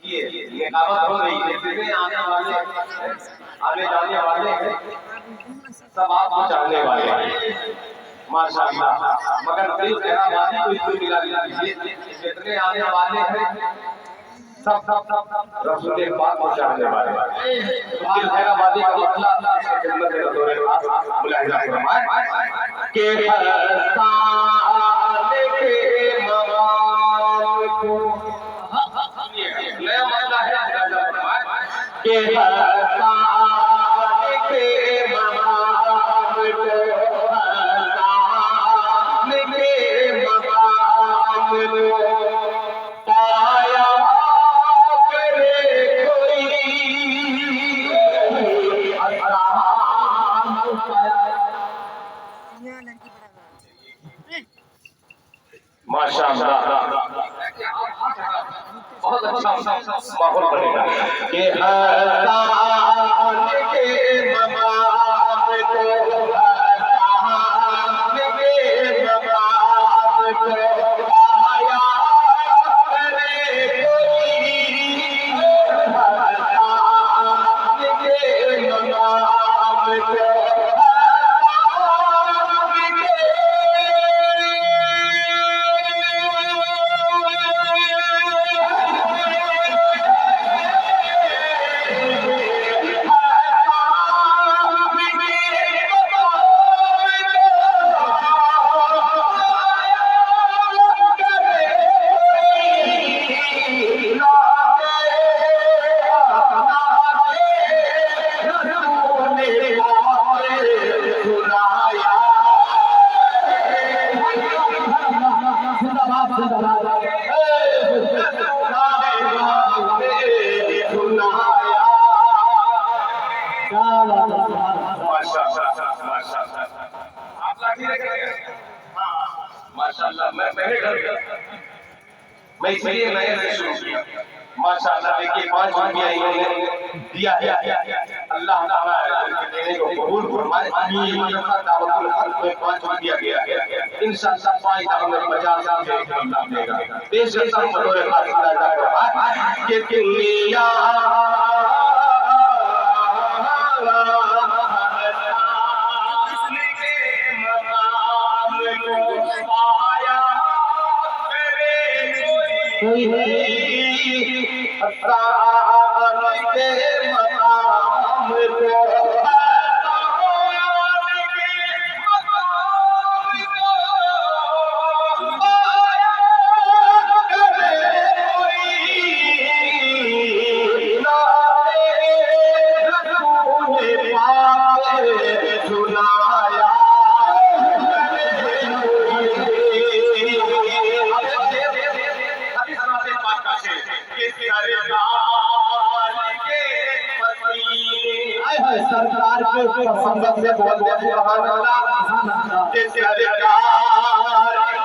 ये कहावत हो गई है, जितने आने जाने वाले हैं सब आपको चाहने वाले हैं माशाअल्लाह। मगर दिल खैराबादी को इसको मिला दीजिए, जितने आने वाले हैं सब रसूल पाक को चाहने वाले हैं। दिल खैराबादी का मतलब अल्लाह से खिदमत में रसूल पाक मुलाहिजा फरमाए के हसाने के मवाल को नया मामला है के हसाने के मवाल को हसाने के मवाल को पाया माशाअल्लाह बहुत अच्छा माहौल बनेगा कि हसान के ममाम को हसान के ममाम को आया करे कोई हसान के ममाम को माशाअल्लाह मैं इसलिए नए से शुरू किया। माशाअल्लाह देखिए 5 रुपया इन्होंने दिया है, अल्लाह ताला देने को कबूल फरमाए। आमीन। मदरसा दावतुल हक में 5 रुपया गया है, इंशाअल्लाह फायदा हमें 50 रुपया अल्लाह देगा। देश के सब बड़े खास के दुनिया कोई हसान के मकाम को सरकार के संबंध से बोलते सुभान अल्लाह के सरकार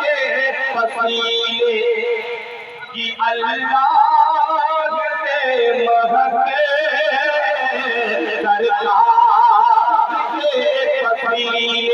के पसीने की अल्लाह के महके सरकार के पसीने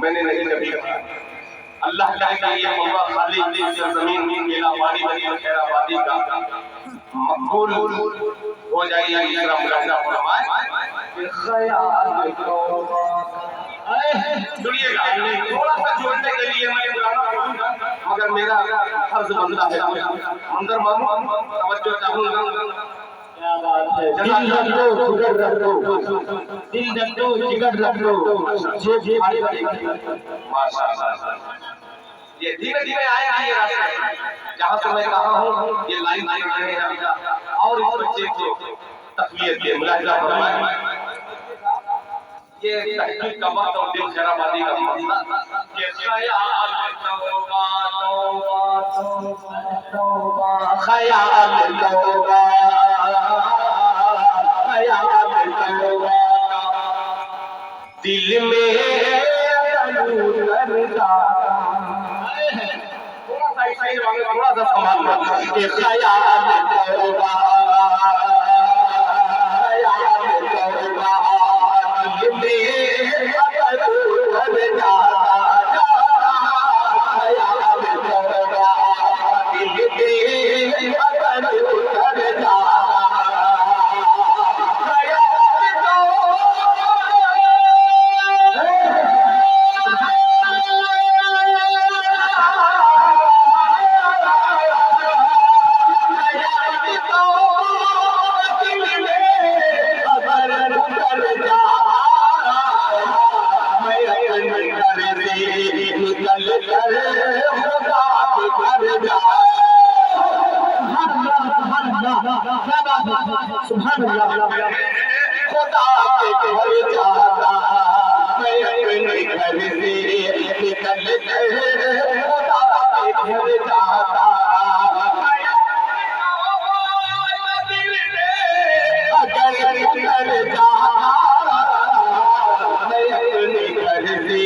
मैंने नहीं कभी कहा। अल्लाह करे कि ये मौका खाली जमीन मेलावादी बनी खैराबादी का मकबूल हो जाए। इसका मुलाहिजा फरमाए सुनिएगा, थोड़ा सा जोड़ने के लिए मैं गाना गाऊंगा, मगर मेरा फर्ज बनता है मंजर मामू तवज्जो चाहूंगा। क्या बात है, दिल रख लो जिगर रख लो, दिल रख लो जिगर रख लो, माशाअल्लाह। ये धीरे धीरे आया है ये रास्ते, जहाँ से मैं कहा हूँ ये लाइन लाइन रहे हैं और इस बच्चे को तकवीत के मुलाहिजा फरमाए। ये तहकीक का वक्त और दिल खैराबादी का मसला ये ख्याल तौबा तौबा ख्याल तौबा ख्याल तौबा दिल में थोड़ा सा संभाल के ख्याल तौबा सुभान अल्लाह। खुदा के घर जाता मैं अपने घर से निकल कर खुदा के घर जाता अगर निकल जाता मैं अपने घर से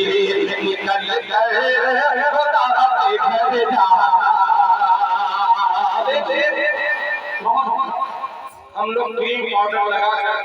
निकल कर खुदा के घर जाता। हम लोग क्रीम पाउडर लगा कर